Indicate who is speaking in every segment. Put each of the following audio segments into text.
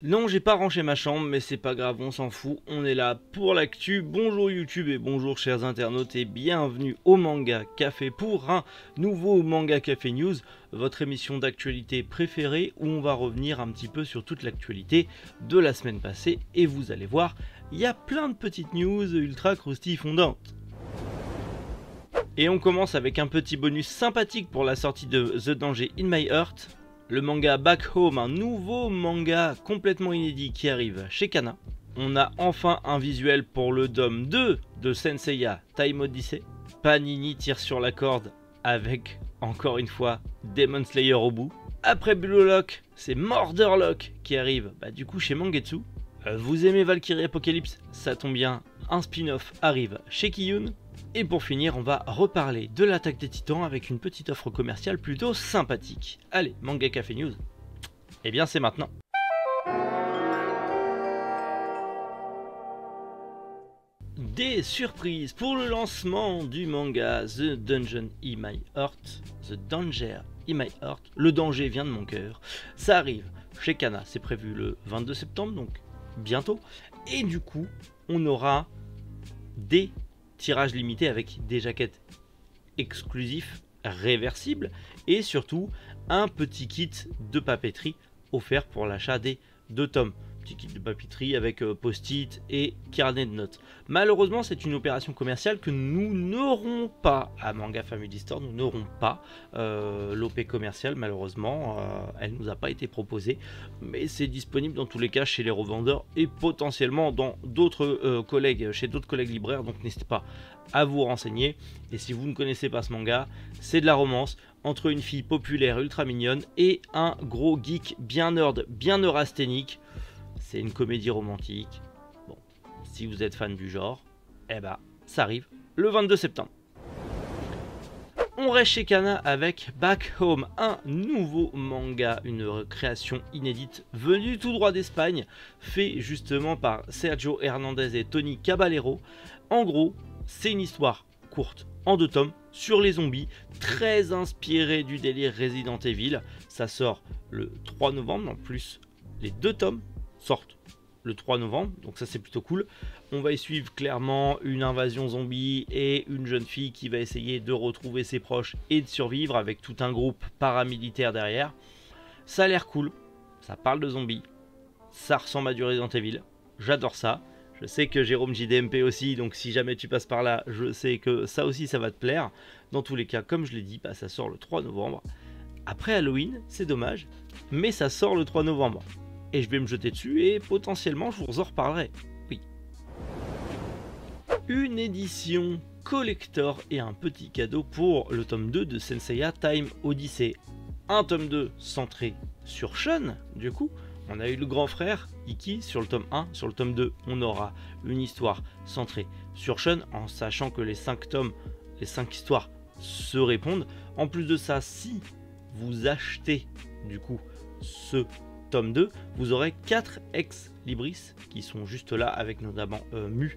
Speaker 1: Non, j'ai pas rangé ma chambre, mais c'est pas grave, on s'en fout, on est là pour l'actu. Bonjour YouTube et bonjour chers internautes et bienvenue au Manga Café pour un nouveau Manga Café News, votre émission d'actualité préférée où on va revenir un petit peu sur toute l'actualité de la semaine passée et vous allez voir, il y a plein de petites news ultra croustillantes. Et on commence avec un petit bonus sympathique pour la sortie de The Danger in My Heart. Le manga Back Home, un nouveau manga complètement inédit qui arrive chez Kana. On a enfin un visuel pour le tome 2 de Senseiya Time Odyssey. Panini tire sur la corde avec, encore une fois, Demon Slayer au bout. Après Blue Lock, c'est Murder Lock qui arrive du coup chez Mangetsu. Vous aimez Valkyrie Apocalypse? Ça tombe bien, un spin-off arrive chez Kiyun. Et pour finir, on va reparler de l'attaque des titans avec une petite offre commerciale plutôt sympathique. Allez, Manga Café News, eh bien c'est maintenant. Des surprises pour le lancement du manga The Dungeon in My Heart. The Danger in My Heart. Le danger vient de mon cœur. Ça arrive chez Kana, c'est prévu le 22 septembre, donc bientôt. Et du coup, on aura des tirages limités avec des jaquettes exclusifs réversibles et surtout un petit kit de papeterie offert pour l'achat des 2 tomes. Petit kit de papeterie avec post-it et carnet de notes. Malheureusement, c'est une opération commerciale que nous n'aurons pas à Manga Family Store. Nous n'aurons pas l'OP commerciale, malheureusement. Elle nous a pas été proposée, mais c'est disponible dans tous les cas chez les revendeurs et potentiellement dans d'autres collègues, chez d'autres collègues libraires. Donc n'hésitez pas à vous renseigner. Et si vous ne connaissez pas ce manga, c'est de la romance entre une fille populaire ultra mignonne et un gros geek bien nerd, bien neurasthénique. C'est une comédie romantique. Bon, si vous êtes fan du genre, ça arrive le 22 septembre. On reste chez Kana avec Back Home, un nouveau manga, une création inédite venue tout droit d'Espagne, fait justement par Sergio Hernandez et Tony Caballero. En gros, c'est une histoire courte en 2 tomes sur les zombies, très inspiré du délire Resident Evil. Ça sort le 3 novembre, en plus les 2 tomes sortent le 3 novembre, donc ça c'est plutôt cool. On va y suivre clairement une invasion zombie et une jeune fille qui va essayer de retrouver ses proches et de survivre avec tout un groupe paramilitaire derrière. Ça a l'air cool, ça parle de zombies, ça ressemble à du Resident Evil, j'adore ça. Je sais que Jérôme JDMP aussi, donc si jamais tu passes par là, je sais que ça aussi ça va te plaire. Dans tous les cas, comme je l'ai dit, ça sort le 3 novembre. Après Halloween, c'est dommage, mais ça sort le 3 novembre. Et je vais me jeter dessus et potentiellement je vous en reparlerai. Oui. Une édition collector et un petit cadeau pour le tome 2 de Senseiya Time Odyssey. Un tome 2 centré sur Shun, du coup. On a eu le grand frère Iki sur le tome 1. Sur le tome 2, on aura une histoire centrée sur Shun, en sachant que les 5 tomes, les 5 histoires se répondent. En plus de ça, si vous achetez du coup ce tome 2, vous aurez 4 ex-libris qui sont juste là avec notamment Mu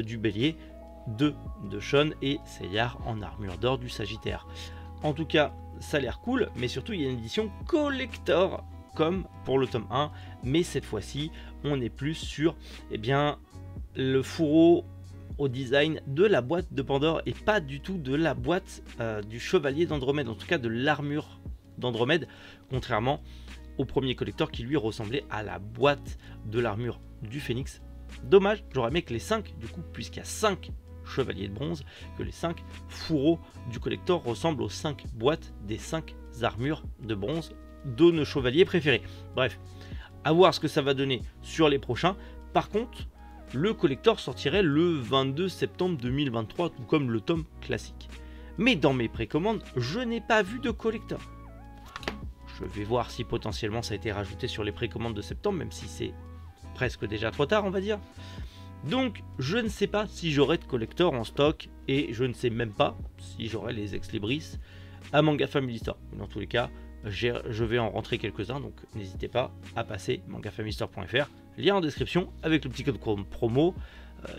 Speaker 1: du bélier, 2 de Shun et Seyar en armure d'or du Sagittaire. En tout cas, ça a l'air cool, mais surtout il y a une édition collector comme pour le tome 1, mais cette fois-ci on est plus sur le fourreau au design de la boîte de Pandore et pas du tout de la boîte du chevalier d'Andromède, en tout cas de l'armure d'Andromède, contrairement au premier collector qui lui ressemblait à la boîte de l'armure du Phénix. Dommage, j'aurais aimé que les 5 du coup, puisqu'il y a 5 chevaliers de bronze, que les 5 fourreaux du collector ressemblent aux 5 boîtes des 5 armures de bronze de nos chevaliers préférés. Bref, à voir ce que ça va donner sur les prochains. Par contre, le collector sortirait le 22 septembre 2023, tout comme le tome classique. Mais dans mes précommandes, je n'ai pas vu de collector. Je vais voir si potentiellement ça a été rajouté sur les précommandes de septembre, même si c'est presque déjà trop tard, on va dire. Donc, je ne sais pas si j'aurai de collector en stock, et je ne sais même pas si j'aurai les ex-libris à Manga Family Store. Dans tous les cas, je vais en rentrer quelques-uns, donc n'hésitez pas à passer mangafamilystore.fr, lien en description avec le petit code promo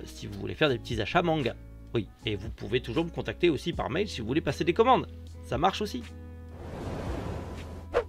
Speaker 1: si vous voulez faire des petits achats manga. Oui, et vous pouvez toujours me contacter aussi par mail si vous voulez passer des commandes, ça marche aussi.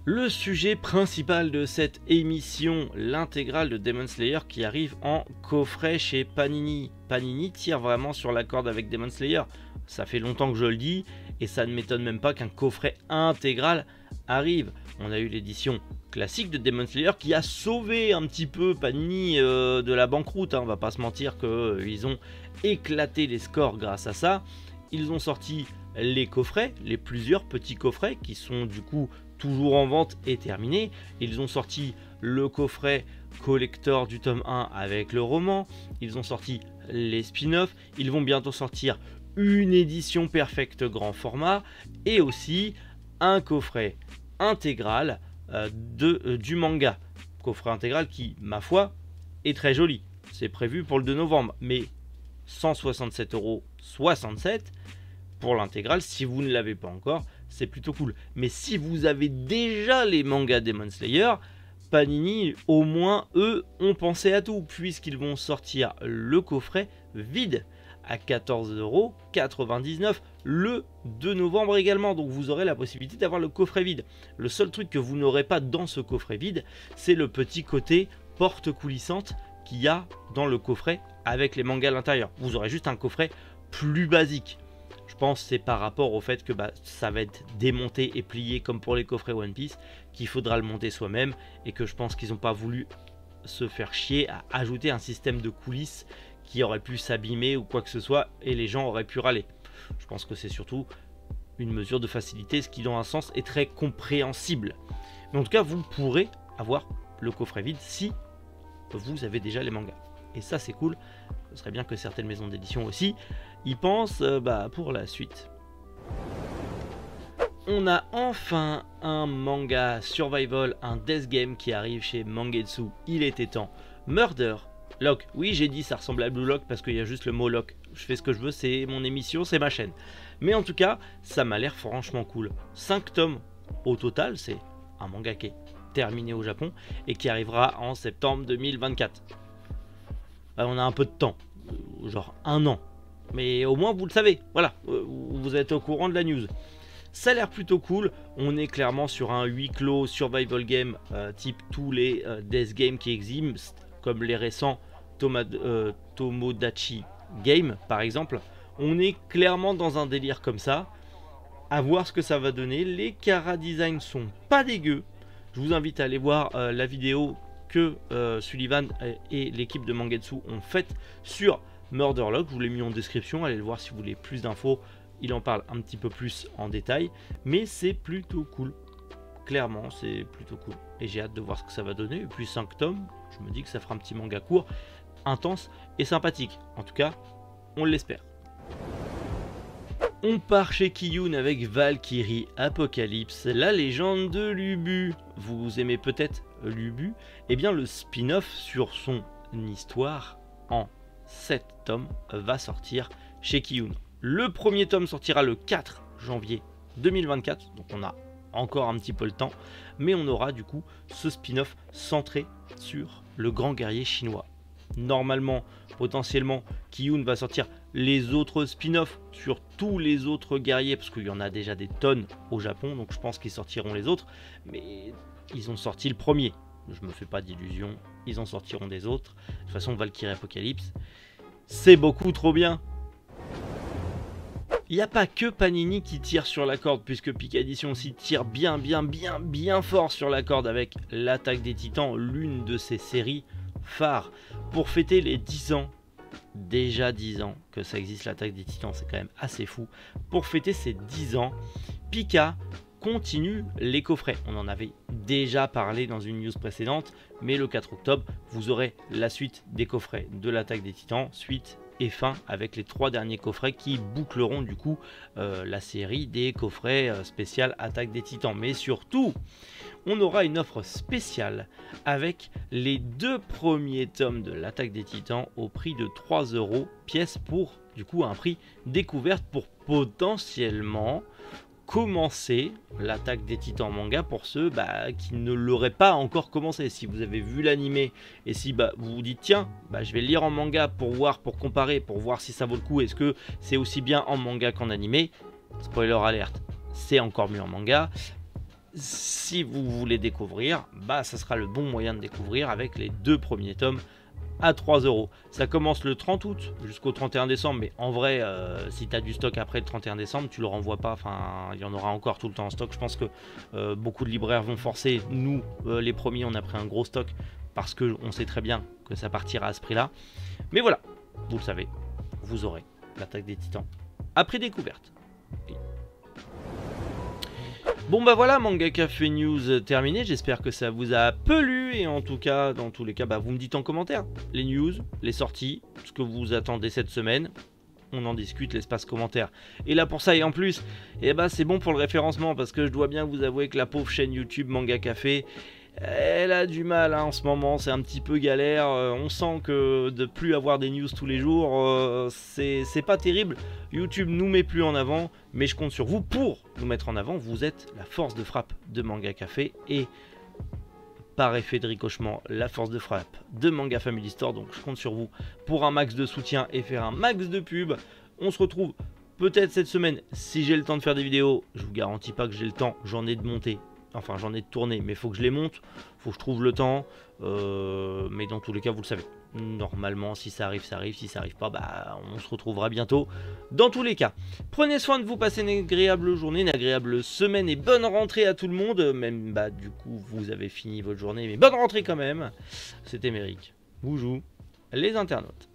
Speaker 1: Le sujet principal de cette émission, l'intégrale de Demon Slayer qui arrive en coffret chez Panini. Panini tire vraiment sur la corde avec Demon Slayer. Ça fait longtemps que je le dis et ça ne m'étonne même pas qu'un coffret intégral arrive. On a eu l'édition classique de Demon Slayer qui a sauvé un petit peu Panini de la banqueroute. On va pas se mentir qu'ils ont éclaté les scores grâce à ça. Ils ont sorti les coffrets, les plusieurs petits coffrets qui sont du coup toujours en vente et terminés. Ils ont sorti le coffret collector du tome 1 avec le roman. Ils ont sorti les spin-offs. Ils vont bientôt sortir une édition perfecte grand format et aussi un coffret intégral du manga. Coffret intégral qui, ma foi, est très joli. C'est prévu pour le 2 novembre, mais 167,67 € pour l'intégrale. Si vous ne l'avez pas encore, c'est plutôt cool. Mais si vous avez déjà les mangas Demon Slayer, Panini, au moins, eux, ont pensé à tout, puisqu'ils vont sortir le coffret vide à 14,99 € le 2 novembre également. Donc vous aurez la possibilité d'avoir le coffret vide. Le seul truc que vous n'aurez pas dans ce coffret vide, c'est le petit côté porte coulissante qu'il y a dans le coffret avec les mangas à l'intérieur. Vous aurez juste un coffret plus basique. Je pense que c'est par rapport au fait que ça va être démonté et plié comme pour les coffrets One Piece, qu'il faudra le monter soi-même et que je pense qu'ils n'ont pas voulu se faire chier à ajouter un système de coulisses qui aurait pu s'abîmer ou quoi que ce soit et les gens auraient pu râler. Je pense que c'est surtout une mesure de facilité, ce qui dans un sens est très compréhensible. Mais en tout cas, vous pourrez avoir le coffret vide si vous avez déjà les mangas. Et ça c'est cool, ce serait bien que certaines maisons d'édition aussi y pensent pour la suite. On a enfin un manga survival, un death game qui arrive chez Mangetsu, il était temps. Murder Lock, oui j'ai dit ça ressemble à Blue Lock parce qu'il y a juste le mot Lock. Je fais ce que je veux, c'est mon émission, c'est ma chaîne. Mais en tout cas, ça m'a l'air franchement cool. 5 tomes au total, c'est un manga qui est terminé au Japon et qui arrivera en septembre 2024. On a un peu de temps, genre 1 an. Mais au moins vous le savez, voilà, vous êtes au courant de la news. Ça a l'air plutôt cool, on est clairement sur un huis clos survival game type tous les death games qui existent, comme les récents Tomodachi Game par exemple. On est clairement dans un délire comme ça, à voir ce que ça va donner. Les chara designs sont pas dégueux, je vous invite à aller voir la vidéo que Sullivan et l'équipe de Mangetsu ont faite sur Murder Lock. Je vous l'ai mis en description, allez le voir si vous voulez plus d'infos. Il en parle un petit peu plus en détail, mais c'est plutôt cool. Clairement, c'est plutôt cool. Et j'ai hâte de voir ce que ça va donner. Et puis 5 tomes, je me dis que ça fera un petit manga court, intense et sympathique. En tout cas, on l'espère. On part chez Kiyun avec Valkyrie Apocalypse, la légende de Lubu. Vous aimez peut-être Lubu? Eh bien le spin-off sur son histoire en 7 tomes va sortir chez Kiyun. Le premier tome sortira le 4 janvier 2024, donc on a encore un petit peu le temps, mais on aura du coup ce spin-off centré sur le grand guerrier chinois. Normalement, potentiellement, Kiyun va sortir les autres spin-offs sur tous les autres guerriers, parce qu'il y en a déjà des tonnes au Japon, donc je pense qu'ils sortiront les autres, mais ils ont sorti le premier. Je me fais pas d'illusions, ils en sortiront des autres. De toute façon, Valkyrie Apocalypse, c'est beaucoup trop bien. Il n'y a pas que Panini qui tire sur la corde, puisque Pika Edition aussi tire bien fort sur la corde avec l'Attaque des Titans, l'une de ses séries phares. Pour fêter les 10 ans, déjà 10 ans que ça existe l'Attaque des Titans, c'est quand même assez fou. Pour fêter ces 10 ans, Pika continue les coffrets. On en avait déjà parlé dans une news précédente, mais le 4 octobre, vous aurez la suite des coffrets de l'Attaque des Titans, suite et fin avec les 3 derniers coffrets qui boucleront du coup la série des coffrets spécial Attaque des Titans. Mais surtout, on aura une offre spéciale avec les 2 premiers tomes de l'Attaque des Titans au prix de 3 € pièce, pour du coup un prix découverte pour potentiellement commencer l'Attaque des Titans manga pour ceux qui ne l'auraient pas encore commencé. Si vous avez vu l'animé et si vous vous dites tiens, je vais le lire en manga pour voir, pour comparer, pour voir si ça vaut le coup, est-ce que c'est aussi bien en manga qu'en animé, spoiler alerte, c'est encore mieux en manga. si vous voulez découvrir, bah ça sera le bon moyen de découvrir avec les 2 premiers tomes à 3 €. Ça commence le 30 août jusqu'au 31 décembre, mais en vrai, si tu as du stock après le 31 décembre, tu le renvoies pas, enfin, il y en aura encore tout le temps en stock. Je pense que beaucoup de libraires vont forcer. Nous, les premiers, on a pris un gros stock parce qu'on sait très bien que ça partira à ce prix-là. Mais voilà, vous le savez, vous aurez l'Attaque des Titans à prix découverte. Bon bah voilà, Manga Café News terminé, j'espère que ça vous a plu et en tout cas, dans tous les cas, bah, vous me dites en commentaire les news, les sorties, ce que vous attendez cette semaine, on en discute, l'espace commentaire. Et là pour ça et en plus, et bah, c'est bon pour le référencement parce que je dois bien vous avouer que la pauvre chaîne YouTube Manga Café, elle a du mal hein, en ce moment, c'est un petit peu galère, on sent que de plus avoir des news tous les jours, c'est pas terrible. YouTube nous met plus en avant, mais je compte sur vous pour nous mettre en avant, vous êtes la force de frappe de Manga Café et par effet de ricochement, la force de frappe de Manga Family Store, donc je compte sur vous pour un max de soutien et faire un max de pub. On se retrouve peut-être cette semaine, si j'ai le temps de faire des vidéos, je vous garantis pas que j'ai le temps, j'en ai de monter. Enfin, j'en ai de tourner, mais il faut que je les monte, faut que je trouve le temps. Mais dans tous les cas, vous le savez. Normalement, si ça arrive, ça arrive. Si ça arrive pas, bah, on se retrouvera bientôt. Dans tous les cas, prenez soin de vous, passez une agréable journée, une agréable semaine et bonne rentrée à tout le monde. Même, bah, du coup, vous avez fini votre journée, mais bonne rentrée quand même. C'était Méric. Vous joue les internautes.